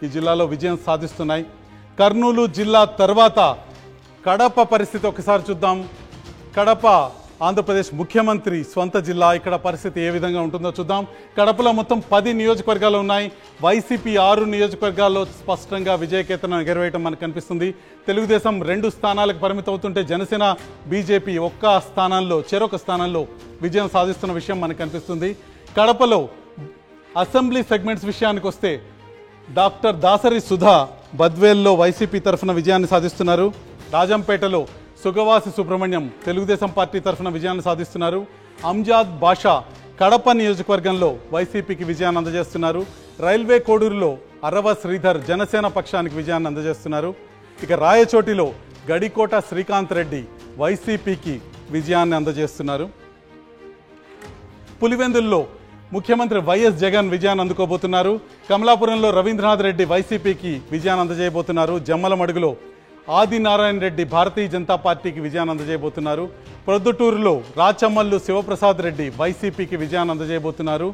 ఈ జిల్లాలో విజయం సాధిస్తున్నాయి. కర్నూలు జిల్లా తర్వాత కడప పరిస్థితి ఒకసారి చూద్దాం. కడప ఆంధ్రప్రదేశ్ ముఖ్యమంత్రి స్వంత జిల్లా. ఇక్కడ పరిస్థితి ఏ విధంగా ఉంటుందో చూద్దాం. కడపలో మొత్తం 10 నియోజకవర్గాలు ఉన్నాయి. వైసీపీ 6 నియోజకవర్గాల్లో స్పష్టంగా విజయకేతనం ఎగరవేయటం మనకు కనిపిస్తుంది. తెలుగుదేశం 2 స్థానాలకు పరిమితం అవుతుంటే జనసేన బీజేపీ చెరొక స్థానంలో విజయం సాధిస్తున్న విషయం మనకు కనిపిస్తుంది. కడపలో అసెంబ్లీ సెగ్మెంట్స్ విషయానికి వస్తే డాక్టర్ దాసరి సుధా బద్వేల్లో వైసీపీ తరఫున విజయాన్ని సాధిస్తున్నారు. రాజంపేటలో సుగవాసి సుబ్రహ్మణ్యం తెలుగుదేశం పార్టీ తరఫున విజయాన్ని సాధిస్తున్నారు. అంజాద్ బాషా కడప నియోజకవర్గంలో వైసీపీకి విజయాన్ని అందజేస్తున్నారు. రైల్వే కోడూరులో అరవ శ్రీధర్ జనసేన పక్షానికి విజయాన్ని అందజేస్తున్నారు. ఇక రాయచోటిలో గడికోట శ్రీకాంత్ రెడ్డి వైసీపీకి విజయాన్ని అందజేస్తున్నారు. పులివెందుల్లో ముఖ్యమంత్రి వైఎస్ జగన్ విజయాన్ని అందుకోబోతున్నారు. కమలాపురంలో రవీంద్రనాథ్ రెడ్డి వైసీపీకి విజయాన్ని అందజేయబోతున్నారు. జమ్మలమడుగులో ఆదినారాయణ రెడ్డి భారతీయ జనతా పార్టీకి విజయాన్ని అందజేయబోతున్నారు. ప్రొద్దుటూరులో రాచమల్లు శివప్రసాద్ రెడ్డి వైసీపీకి విజయాన్ని అందజేయబోతున్నారు.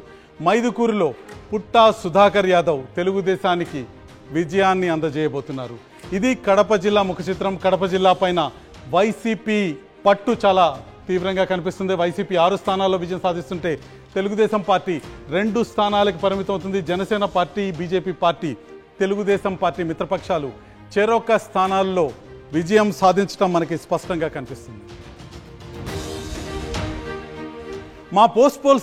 మైదుకూరులో పుట్టా సుధాకర్ యాదవ్ తెలుగుదేశానికి విజయాన్ని అందజేయబోతున్నారు. ఇది కడప జిల్లా ముఖ చిత్రం. కడప జిల్లా పైన వైసీపీ పట్టు చాలా తీవ్రంగా కనిపిస్తుంది. వైసీపీ 6 స్థానాల్లో విజయం సాధిస్తుంటే తెలుగుదేశం పార్టీ 2 స్థానాలకు పరిమితం అవుతుంది. Janasena party, BJP party, Telugu Desam party మిత్రపక్షాలు చెరొక స్థానాల్లో విజయం సాధించడం మనకి స్పష్టంగా కనిపిస్తుంది. మా పోస్ట్ పోల్